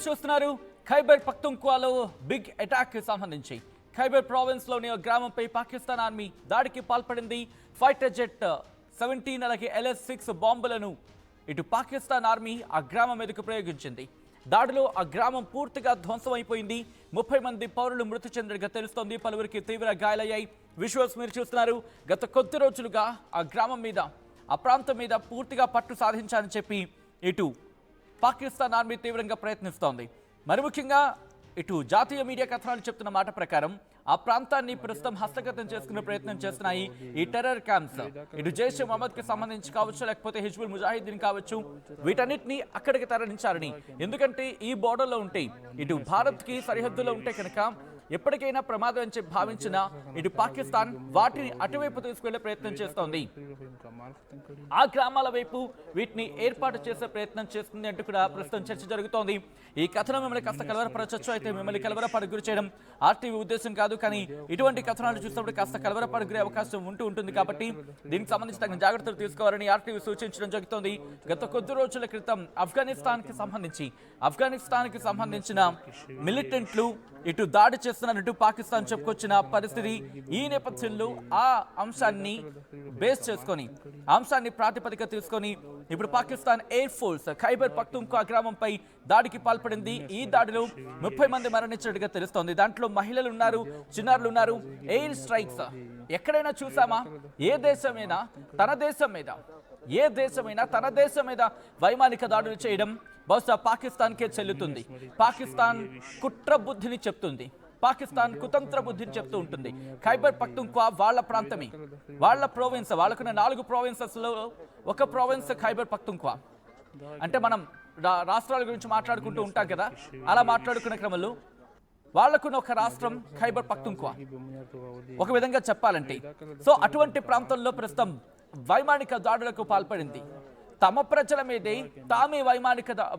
చూస్తున్నారు Khyber పఖ్తుంఖ్వాలో big attack కి సంబంధించి ఖైబర్ ప్రావిన్స్ లోని గ్రామంపై పాకిస్తాన్ ఆర్మీ దాడికి పాల్పడింది. ఫైటర్ జెట్ 17 అలాగే LS-6 బాంబులను ఇటు పాకిస్తాన్ ఆర్మీ ఆ గ్రామం మీదకు ప్రయోగించింది. దాడిలో ఆ గ్రామం పూర్తిగా ధ్వంసమైపోయింది. 30 మంది పౌరులు మృతి చెందినట్టుగా తెలుస్తోంది. పలువురికి తీవ్ర గాయాలయ్యాయి. విజువల్స్ మీరు చూస్తున్నారు. గత కొద్ది రోజులుగా ఆ గ్రామం మీద ఆ ప్రాంతం మీద పూర్తిగా పట్టు సాధించాలని చెప్పి ఇటు పాకిస్తాన్ ఆర్మీ తీవ్రంగా ప్రయత్నిస్తోంది. మరి ముఖ్యంగా ఇటు జాతీయ మీడియా కథనాలు చెప్తున్న మాట ప్రకారం ఆ ప్రాంతాన్ని ప్రస్తుతం హస్తగతం చేసుకునే ప్రయత్నం చేస్తున్నాయి ఈ టెర్రర్ క్యాంప్స్. ఇటు జైష్ మహమ్మద్ కి సంబంధించి కావచ్చు, లేకపోతే హిజ్బుల్ ముజాహిద్దీన్ కావచ్చు, వీటన్నిటిని అక్కడికి తరలించారని. ఎందుకంటే ఈ బోర్డర్లో ఉంటే ఇటు భారత్ కి సరిహద్దులో ఉంటే కనుక ఎప్పటికైనా ప్రమాదం అని చెప్పి భావించిన ఇటు పాకిస్తాన్ వాటిని అటువైపు తీసుకెళ్లే ప్రయత్నం చేస్తోంది. ఆ గ్రామాల వైపు వీటిని ఏర్పాటు చేసే ప్రయత్నం చేస్తుంది అంటూ కూడా ప్రస్తుతం చర్చ జరుగుతోంది. ఈ కథనం మిమ్మల్ని కాస్త కలవరపరచొచ్చు, అయితే మిమ్మల్ని కలవరపడి గురి చేయడం ఆర్టీవీ ఉద్దేశం కాదు. కానీ ఇటువంటి కథనాలు చూసినప్పుడు కాస్త కలవరపడి గురే అవకాశం ఉంటుంది కాబట్టి దీనికి సంబంధించి తగిన జాగ్రత్తలు తీసుకోవాలని ఆర్టీవీ సూచించడం జరుగుతోంది. గత కొద్ది రోజుల క్రితం ఆఫ్ఘనిస్తాన్ కి సంబంధించిన మిలిటెంట్లు ఇటు దాడి చేస్తున్నట్టు పాకిస్తాన్ చెప్పుకొచ్చిన పరిస్థితి. ఈ నేపథ్యంలో ఆ అంశాన్ని బేస్ చేసుకొని అంశాన్ని ప్రాతిపదిక తీసుకొని ఇప్పుడు పాకిస్తాన్ ఎయిర్ ఫోర్స్ ఖైబర్ పఖ్తుంఖ్వా గ్రామంపై దాడికి పాల్పడింది. ఈ దాడిలో 30 మంది మరణించినట్టుగా తెలుస్తోంది. దాంట్లో మహిళలు ఉన్నారు, చిన్నారులు ఉన్నారు. ఎయిర్ స్ట్రైక్స్ ఎక్కడైనా చూసామా? ఏ దేశమైనా తన దేశం మీద వైమానిక దాడులు చేయడం బహుశా పాకిస్తాన్కే చెల్లుతుంది. పాకిస్తాన్ కుట్ర బుద్ధిని చెప్తుంది, పాకిస్తాన్ కుతంత్ర బుద్ధిని చెప్తూ ఉంటుంది. ఖైబర్ పఖ్తుంఖ్వా వాళ్ళ ప్రాంతమే, వాళ్ళ ప్రోవిన్స్. వాళ్ళకున్న 4 ప్రావిన్సెస్ లో ఒక ప్రావిన్స్ ఖైబర్ పఖ్తుంఖ్వా. అంటే మనం రాష్ట్రాల గురించి మాట్లాడుకుంటూ ఉంటాం కదా, అలా మాట్లాడుకునే క్రమంలో వాళ్ళకున్న ఒక రాష్ట్రం ఖైబర్ పఖ్తుంఖ్వా ఒక విధంగా చెప్పాలంటే. సో అటువంటి ప్రాంతంలో ప్రస్తుతం వైమానిక దాడులకు పాల్పడింది. తమ ప్రజల మీదే తామే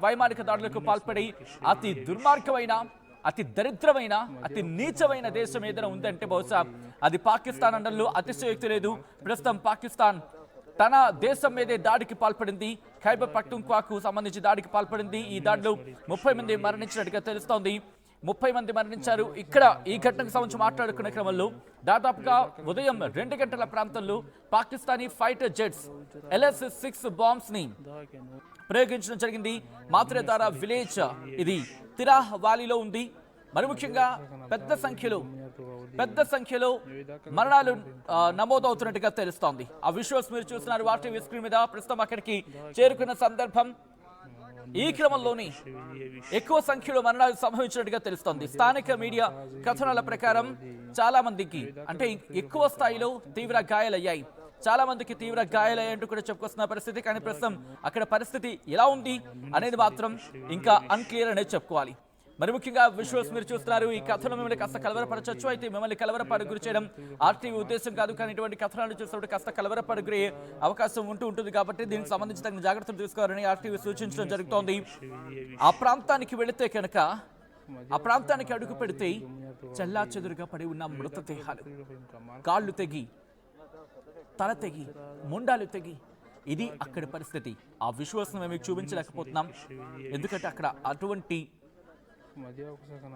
వైమానిక దాడులకు పాల్పడి అతి దుర్మార్గమైన, అతి దరిద్రమైన, అతి నీచమైన దేశం ఏదైనా ఉందంటే బహుశా అది పాకిస్తాన్ అనడంలో అతిశయోక్తి లేదు. ప్రస్తుతం పాకిస్తాన్ తన దేశం మీదే దాడికి పాల్పడింది. ఖైబర్ పఖ్తుంఖ్వాకు సంబంధించి దాడికి పాల్పడింది. ఈ దాడిలో 30 మంది మరణించినట్టుగా తెలుస్తోంది. 30 మంది మరణించారు. ఇక్కడ ఈ ఘటనకు సంబంధించి మాట్లాడుకునే క్రమంలో దాదాపుగా ఉదయం 2 గంటల ప్రాంతంలో Pakistani fighter jets LS-6 bombs ని ప్రయోగించడం జరిగింది. మాత్రేదారా విలేజ్ ఇది తిరాహ్ వ్యాలీలో ఉంది. మరి ముఖ్యంగా పెద్ద సంఖ్యలో మరణాలు నమోదవుతున్నట్టుగా తెలుస్తోంది. ఆ విజువల్స్ మీరు చూస్తున్నారు ఆర్టీవీ స్క్రీన్ మీద. ప్రస్తుతం అక్కడికి చేరుకున్న సందర్భం. ఈ క్రమంలోనే ఎక్కువ సంఖ్యలో మరణాలు సంభవించినట్టుగా తెలుస్తోంది. స్థానిక మీడియా కథనాల ప్రకారం చాలా మందికి, అంటే ఎక్కువ స్థాయిలో తీవ్ర గాయాలయ్యాయి. చాలా మందికి తీవ్ర గాయాలయ్యాయంటూ కూడా చెప్పుకొస్తున్న పరిస్థితి. కానీ ప్రస్తుతం అక్కడ పరిస్థితి ఎలా ఉంది అనేది మాత్రం ఇంకా అన్క్లియర్ అనేది చెప్పుకోవాలి. మరి ముఖ్యంగా విజువల్స్ మీరు చూస్తున్నారు. ఈ కథనం మిమ్మల్ని కాస్త కలవరపరచొచ్చు, అయితే మిమ్మల్ని కలవరపడి గురి చేయడం ఆర్టీవీ ఉద్దేశం కాదు. కానీ ఇటువంటి కథనాలు చూసినప్పుడు కాస్త కలవరపడి గురి అవకాశం ఉంటుంది కాబట్టి దీనికి సంబంధించి తగిన జాగ్రత్తలు తీసుకోవాలని ఆర్టీవీ సూచించడం జరుగుతోంది. ఆ ప్రాంతానికి వెళితే కనుక, ఆ ప్రాంతానికి అడుగు పెడితే చెల్లా చెదురుగా పడి ఉన్న మృతదేహాలు, కాళ్ళు తెగి, తల తెగి, ముండాలు తెగి, ఇది అక్కడి పరిస్థితి. ఆ విజువల్స్ మేము చూపించలేకపోతున్నాం, ఎందుకంటే అక్కడ అటువంటి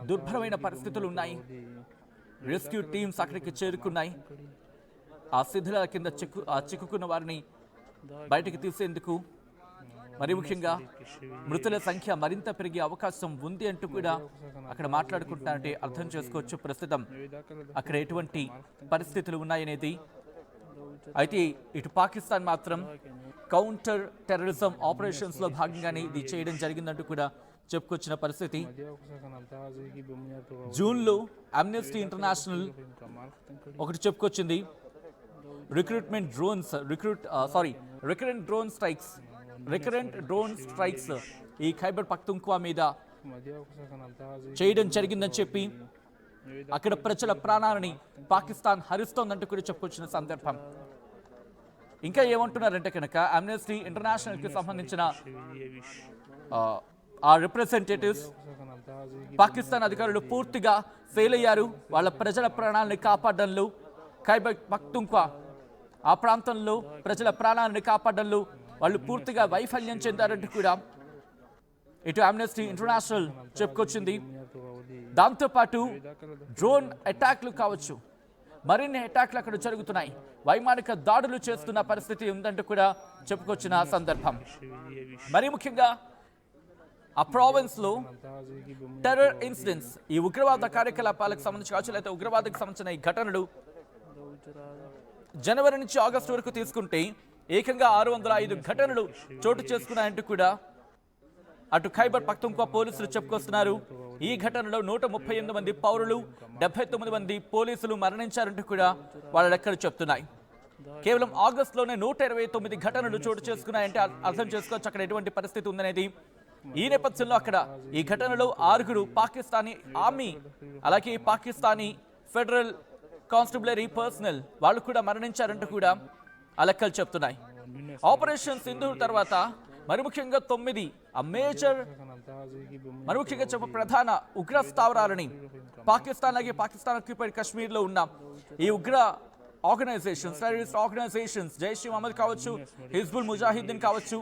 దుర్భరమైన పరిస్థితులు ఉన్నాయి. రెస్క్యూ టీమ్స్ అక్కడికి చేరుకున్నాయి. ఆ శిథిలాల కింద చిక్కుకున్న వారిని బయటికి తీసేందుకు. మరి ముఖ్యంగా మృతుల సంఖ్య మరింత పెరిగే అవకాశం ఉంది అంటూ కూడా అక్కడ మాట్లాడుకుంటున్నారంటే అర్థం చేసుకోవచ్చు ప్రస్తుతం అక్కడ ఎటువంటి పరిస్థితులు ఉన్నాయనేది. అయితే ఇటు పాకిస్తాన్ మాత్రం కౌంటర్ టెర్రరిజం ఆపరేషన్స్ లో భాగంగానే ఇది చేయడం జరిగిందంటూ కూడా చెప్పుకొచ్చిన పరిస్థితి. జూన్లో అమ్నెస్టీ ఇంటర్నేషనల్ ఒకటి చెప్పుకొచ్చింది. రికరెంట్ డ్రోన్ స్ట్రైక్స్ ఈ ఖైబర్ పఖ్తుంఖ్వా మీద చేయడం జరిగిందని చెప్పి అక్కడ ప్రజల ప్రాణాలని పాకిస్తాన్ హరిస్తోందంటూ కూడా చెప్పుకొచ్చిన సందర్భం. ఇంకా ఏమంటున్నారంటే కనుక అమ్నెస్టీ ఇంటర్నేషనల్ కి సంబంధించిన ఆ రిప్రజెంటేటివ్స్ పాకిస్తాన్ అధికారులు పూర్తిగా ఫెయిల్ అయ్యారు వాళ్ళ ప్రజల ప్రాణాలను కాపాడడంలో. ఖైబర్ పఖ్తుంఖ్వా ఆ ప్రాంతంలో ప్రజల ప్రాణాలను కాపాడడంలో వాళ్ళు పూర్తిగా వైఫల్యం చెందారంటూ కూడా ఇటు అమ్నెస్టీ ఇంటర్నేషనల్ చెప్పుకొచ్చింది. దాంతోపాటు డ్రోన్ అటాక్లు కావచ్చు, మరిన్ని అటాక్లు అక్కడ జరుగుతున్నాయి, వైమానిక దాడులు చేస్తున్న పరిస్థితి ఉందంటూ కూడా చెప్పుకొచ్చిన సందర్భం. మరి ముఖ్యంగా ఆ ప్రావిన్స్ లో టెర్రర్ ఇన్సిడెంట్స్, ఈ ఉగ్రవాద కార్యకలాపాలకు సంబంధించి కావచ్చు, లేకపోతే ఉగ్రవాదకు సంబంధించిన ఈ ఘటనలు జనవరి నుంచి ఆగస్టు వరకు తీసుకుంటే ఏకంగా 605 ఘటనలు చోటు చేసుకున్నాయంటూ కూడా అటు ఖైబర్ పఖ్తూన్ఖ్వా పోలీసులు చెప్పుకొస్తున్నారు. ఈ ఘటనలో 138 మంది పౌరులు, 79 మంది పోలీసులు మరణించారంటూ కూడా వాళ్ళ లెక్కలు చెప్తున్నాయి. కేవలం ఆగస్టులోనే 129 ఘటనలు చోటు చేసుకున్నాయంటే అర్థం చేసుకోవచ్చు అక్కడ ఎటువంటి పరిస్థితి ఉందనేది. ఈ నేపథ్యంలో అక్కడ ఈ ఘటనలో 6 పాకిస్తానీ ఆర్మీ, అలాగే పాకిస్తానీ ఫెడరల్ కానిస్టేబులరీ పర్సనల్ వాళ్ళు కూడా మరణించారంటూ కూడా ఆ లెక్కలు చెప్తున్నాయి. ఆపరేషన్ సింధూర్ తర్వాత మరి ముఖ్యంగా 9 మరి ముఖ్యంగా ప్రధాన ఉగ్ర స్థావరాలని పాకిస్తాన్, అలాగే పాకిస్తాన్ ఆక్యుపైడ్ కాశ్మీర్ లో ఉన్న ఈ ఉగ్ర ఆర్గనైజేషన్స్, టెర్రరిస్ట్ ఆర్గనైజేషన్స్, జైష్ ఇ మహమ్మద్ కావచ్చు, హిజ్బుల్ ముజాహిద్దీన్ కావచ్చు,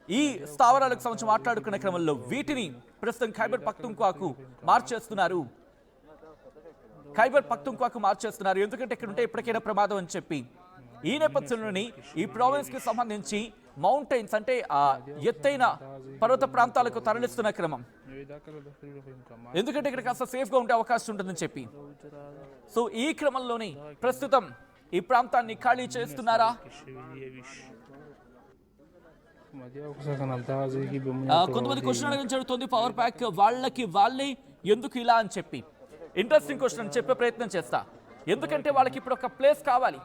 ఈ స్థావరాలకు సంబంధించి మాట్లాడుకునే క్రమంలో వీటిని ప్రస్తుతం ఖైబర్ పఖ్తూన్ఖ్వాకు మార్చేస్తున్నారు. ఎందుకంటే ఇక్కడ ఉంటే ఎప్పటికైనా ప్రమాదం అని చెప్పి. ఈ నేపథ్యంలోని ఈ ప్రావిన్స్ కి సంబంధించి మౌంటైన్స్ అంటే ఆ ఎత్తైన పర్వత ప్రాంతాలకు తరలిస్తున్న క్రమం, ఎందుకంటే ఇక్కడ కాస్త సేఫ్ గా ఉండే అవకాశం ఉంటుందని చెప్పి. సో ఈ క్రమంలోని ప్రస్తుతం ఈ ప్రాంతాన్ని ఖాళీ చేస్తున్నారా? కొంతమంది క్వశ్చన్ అడగడం జరుగుతుంది పవర్ ప్యాక్ వాళ్ళే ఎందుకు ఇలా అని చెప్పి. ఇంట్రెస్టింగ్ క్వశ్చన్ చెప్పే ప్రయత్నం చేస్తా. ఎందుకంటే వాళ్ళకి ఇప్పుడు ఒక ప్లేస్ కావాలి.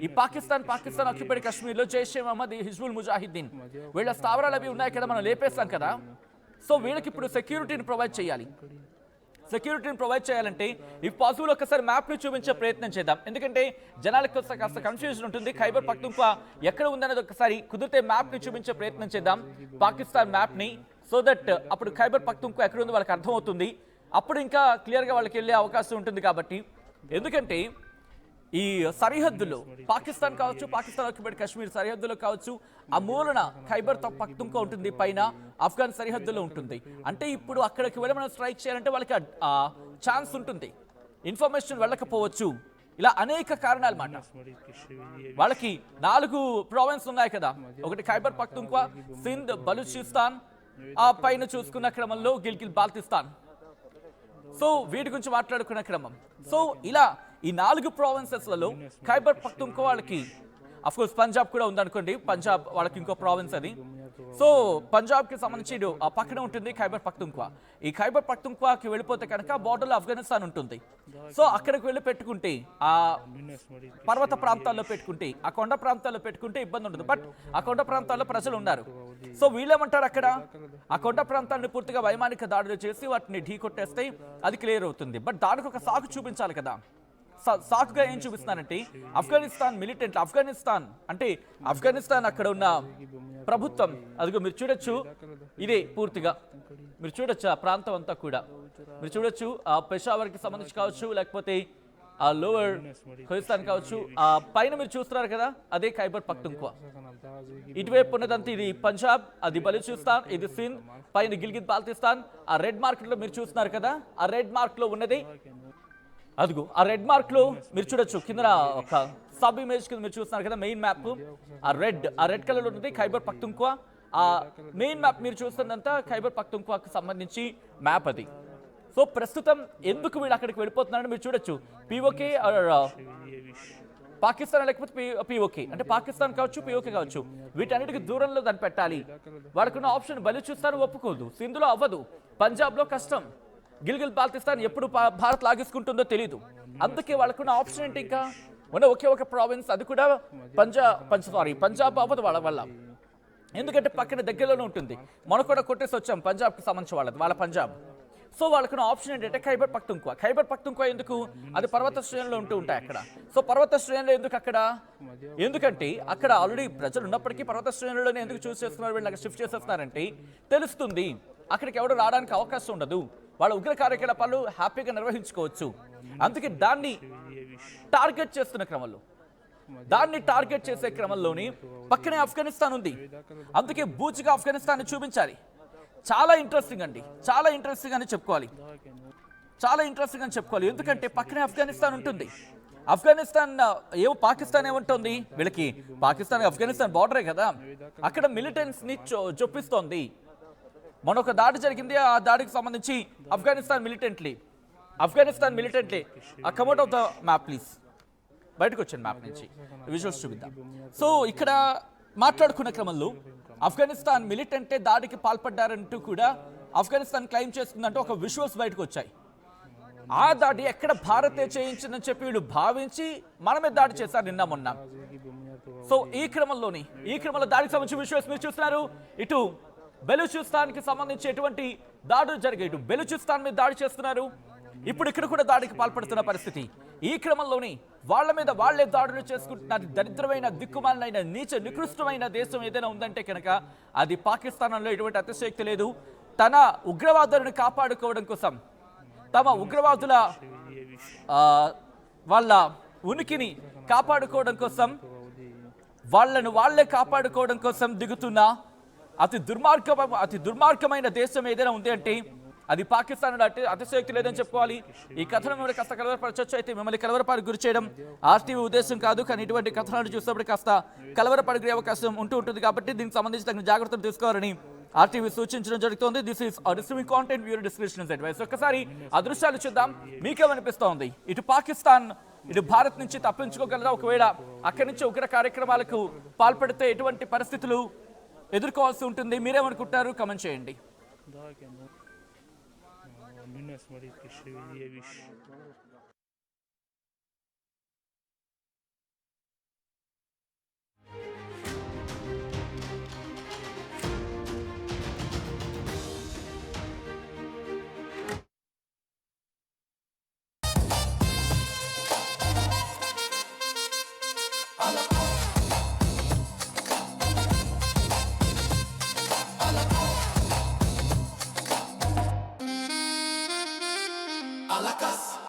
ఈ పాకిస్తాన్ ఆక్యుపైడ్ కాశ్మీర్ లో జైష్ ఇ మహమ్మద్, హిజ్బుల్ ముజాహిద్దీన్ వీళ్ళ స్థావరాలు అవి ఉన్నాయి కదా, మనం లేపేస్తాం కదా. సో వీళ్ళకి ఇప్పుడు సెక్యూరిటీని ప్రొవైడ్ చేయాలంటే ఈ పాసిబుల్ ఒకసారి మ్యాప్ ని చూపించే ప్రయత్నం చేద్దాం. ఎందుకంటే జనాలకు కాస్త కన్ఫ్యూజన్ ఉంటుంది. ఖైబర్ పఖ్తూన్ఖ్వా ఎక్కడ ఉందనేది ఒకసారి కుదిరితే మ్యాప్ ని చూపించే ప్రయత్నం చేద్దాం, పాకిస్తాన్ మ్యాప్ ని. సో దట్ అప్పుడు ఖైబర్ పఖ్తూన్ఖ్వా ఎక్కడ ఉంది వాళ్ళకి అర్థమవుతుంది. అప్పుడు ఇంకా క్లియర్గా వాళ్ళకి వెళ్ళే అవకాశం ఉంటుంది. కాబట్టి ఎందుకంటే ఈ సరిహద్దులో పాకిస్తాన్ కావచ్చు, పాకిస్తాన్ ఆక్యుపైడ్ కాశ్మీర్ సరిహద్దులో కావచ్చు, ఆ మూలన ఖైబర్ పఖ్తూన్ఖ్వా ఉంటుంది, పైన ఆఫ్ఘన్ సరిహద్దులో ఉంటుంది. అంటే ఇప్పుడు అక్కడికి వెళ్ళి మనం స్ట్రైక్ చేయాలంటే వాళ్ళకి ఆ ఛాన్స్ ఉంటుంది, ఇన్ఫర్మేషన్ వెళ్ళకపోవచ్చు. ఇలా అనేక కారణాలు మాట. వాళ్ళకి 4 ప్రావిన్స్ ఉన్నాయి కదా, ఒకటి ఖైబర్ పఖ్తూన్ఖ్వా, సింధ్, బలూచిస్తాన్, ఆ పైన చూసుకున్న క్రమంలో గిల్గిట్ బాల్టిస్తాన్. సో వీటి గురించి మాట్లాడుకునే క్రమం. సో ఇలా ఈ 4 ప్రావిన్సెస్లలో ఖైబర్ పఖ్తూన్ఖ్వా వాళ్ళకి అఫ్కోర్స్ పంజాబ్ కూడా ఉందనుకోండి, పంజాబ్ వాళ్ళకి ఇంకో ప్రావిన్స్ అది. సో పంజాబ్కి సంబంధించి ఆ పక్కన ఉంటుంది ఖైబర్ పఖ్తూన్ఖ్వా. ఈ ఖైబర్ పఖ్తూన్ఖ్వాకి వెళ్ళిపోతే కనుక బార్డర్లో ఆఫ్ఘనిస్తాన్ ఉంటుంది. సో అక్కడికి వెళ్ళి పెట్టుకుంటే, ఆ పర్వత ప్రాంతాల్లో పెట్టుకుంటే, ఆ కొండ ప్రాంతాల్లో పెట్టుకుంటే ఇబ్బంది ఉండదు. బట్ ఆ కొండ ప్రాంతాల్లో ప్రజలు ఉన్నారు. సో వీళ్ళేమంటారు, అక్కడ ఆ కొండ ప్రాంతాన్ని పూర్తిగా వైమానిక దాడులు చేసి వాటిని ఢీ కొట్టేస్తే అది క్లియర్ అవుతుంది. బట్ దానికి ఒక సాకు చూపించాలి కదా. సాకుగా ఏం చూపిస్తున్నారంటే ఆఫ్ఘనిస్తాన్ మిలిటెంట్, ఆఫ్ఘనిస్తాన్ అక్కడ ఉన్న ప్రభుత్వం, అదిగో మీరు చూడొచ్చు, ఇదే పూర్తిగా మీరు చూడొచ్చు ఆ ప్రాంతం అంతా కూడా. మీరు చూడొచ్చు ఆ పెషావర్కి సంబంధించి కావచ్చు, లేకపోతే ఆ లోవర్ ఖలిస్తాన్ కావచ్చు, ఆ పైన మీరు చూస్తున్నారు కదా, అదే ఖైబర్ పఖ్తూన్ఖ్వా. ఇటువైపు ఉన్నదంతా ఇది పంజాబ్, అది బలూచిస్తాన్, ఇది సింధ్, పైన గిల్గిట్ బాల్టిస్తాన్. ఆ రెడ్ మార్క్ లో మీరు చూస్తున్నారు కదా, ఆ రెడ్ మార్క్ లో ఉన్నది అదిగో ఆ రెడ్ మార్క్ లో మీరు చూడొచ్చు. కింద ఒక సబ్ ఇమేజ్ కింద మీరు చూస్తున్నారు కదా, మెయిన్ మ్యాప్ ఆ రెడ్ కలర్ లో ఉంటుంది ఖైబర్ పఖ్తూన్ఖ్వా. ఆ మెయిన్ మ్యాప్ మీరు చూస్తున్నంతా ఖైబర్ పఖ్తూన్ఖ్వాకి సంబంధించి మ్యాప్ అది. సో ప్రస్తుతం ఎందుకు వీళ్ళు అక్కడికి వెళ్ళిపోతున్నారని మీరు చూడొచ్చు. పిఓకే పాకిస్తాన్ లేకపోతే పిఓకే, అంటే పాకిస్తాన్ కావచ్చు, పిఓకే కావచ్చు, వీటన్నిటికి దూరంలో దాన్ని పెట్టాలి. వాడుకున్న ఆప్షన్ బలూచిస్తాన్ ఒప్పుకోదు, సింధులో అవ్వదు, పంజాబ్లో కష్టం, గిల్గిట్ బాల్టిస్తాన్ ఎప్పుడు భారత్ లాగేసుకుంటుందో తెలియదు. అందుకే వాళ్ళకున్న ఆప్షన్ ఏంటి, ఇంకా ఉన్న ఒకే ఒక ప్రావిన్స్, అది కూడా పంజాబ్ అవ్వదు వాళ్ళ వల్ల. ఎందుకంటే పక్కన దగ్గరలోనే ఉంటుంది. మనం కూడా కొట్టేసి వచ్చాం పంజాబ్కి సంబంధించి వాళ్ళ పంజాబ్. సో వాళ్ళకున్న ఆప్షన్ ఏంటంటే ఖైబర్ పఖ్తూన్ఖ్వా ఎందుకు, అది పర్వత శ్రేణులు ఉంటూ ఉంటాయి అక్కడ. సో పర్వత శ్రేణులు ఎందుకు అక్కడ, ఎందుకంటే అక్కడ ఆల్రెడీ ప్రజలు ఉన్నప్పటికీ పర్వత శ్రేణుల్లోనే ఎందుకు చూస్ చేస్తున్నారు, వీళ్ళు షిఫ్ట్ చేసేస్తున్నారంటే తెలుస్తుంది అక్కడికి ఎవరు రావడానికి అవకాశం ఉండదు, వాళ్ళ ఉగ్ర కార్యకలాపాలు హ్యాపీగా నిర్వహించుకోవచ్చు. అందుకే దాన్ని టార్గెట్ చేస్తున్న క్రమంలో దాన్ని టార్గెట్ చేసే క్రమంలోని పక్కనే ఆఫ్ఘనిస్తాన్ ఉంది. అందుకే బూచిగా ఆఫ్ఘనిస్తాన్ చూపించాలి. చాలా ఇంట్రెస్టింగ్ అండి, చాలా ఇంట్రెస్టింగ్ అని చెప్పుకోవాలి, చాలా ఇంట్రెస్టింగ్ అని చెప్పుకోవాలి. ఎందుకంటే పక్కనే ఆఫ్ఘనిస్తాన్ ఉంటుంది. ఆఫ్ఘనిస్తాన్ ఏమో పాకిస్తాన్ ఏముంటుంది, వీళ్ళకి పాకిస్తాన్ ఆఫ్ఘనిస్తాన్ బార్డరే కదా, అక్కడ మిలిటెంట్స్ ని చొప్పిస్తోంది. మనొక దాడి జరిగింది, ఆ దాడికి సంబంధించి ఆఫ్ఘనిస్తాన్ మిలిటెంట్లీ come out of the map please, బయటకు వచ్చాను మ్యాప్ నుంచి, విజువల్స్ చూపిద్దాం. సో ఇక్కడ మాట్లాడుకున్న క్రమంలో ఆఫ్ఘనిస్తాన్ మిలిటెంటే దాడికి పాల్పడ్డారంటూ కూడా ఆఫ్ఘనిస్తాన్ క్లెయిమ్ చేస్తుందంటూ ఒక విజువల్స్ బయటకు వచ్చాయి. ఆ దాడి ఎక్కడ భారతే చేయించిందని చెప్పి వీళ్ళు భావించి మనమే దాడి చేశారు నిన్న మొన్న. సో ఈ క్రమంలో దాడికి సంబంధించి విజువల్స్ మీరు చూస్తున్నారు. ఇటు బెలూచిస్తాన్ కి సంబంధించి ఎటువంటి దాడులు జరిగాయి, ఇటు బెలూచిస్తాన్ మీద దాడి చేస్తున్నారు, ఇప్పుడు ఇక్కడ కూడా దాడికి పాల్పడుతున్న పరిస్థితి. ఈ క్రమంలోని వాళ్ళ మీద వాళ్లే దాడులు చేసుకుంటున్నారు. దరిద్రమైన, దిక్కుమాలైన, నీచ నికృష్టమైన దేశం ఏదైనా ఉందంటే కనుక అది పాకిస్తాన్లో ఎటువంటి అతిశయోక్తి లేదు. తన ఉగ్రవాదులను కాపాడుకోవడం కోసం, తమ ఉగ్రవాదుల వాళ్ళ ఉనికిని కాపాడుకోవడం కోసం, వాళ్ళను వాళ్లే కాపాడుకోవడం కోసం దిగుతున్న అతి దుర్మార్గమైన దేశం ఏదైనా ఉంది అంటే అది పాకిస్తాన్. అతిశయోక్తి లేదని చెప్పుకోవాలి. ఈ కథనం మీద కాస్త కలవరపరచొచ్చు, అయితే మిమ్మల్ని కలవరపాటు గురి చేయడం ఆర్టీవీ ఉద్దేశం కాదు. కానీ ఇటువంటి కథనాలు చూసినప్పుడు కాస్త కలవరపడే అవకాశం ఉంటుంది కాబట్టి దీనికి సంబంధించి తగిన జాగ్రత్తలు తీసుకోవాలని ఆర్టీవీ సూచించడం జరుగుతోంది. This is receiving content viewer description advice. ఒక్కసారి అదృశ్యాలు చూద్దాం, మీకేమనిపిస్తోంది? ఇటు పాకిస్తాన్ ఇటు భారత్ నుంచి తప్పించుకోగలరా? ఒకవేళ అక్కడి నుంచి ఉగ్ర కార్యక్రమాలకు పాల్పడితే ఎటువంటి పరిస్థితులు ఎదుర్కోవాల్సి ఉంటుంది? మీరేమనుకుంటారు? కమెంట్ చేయండి. A la casa.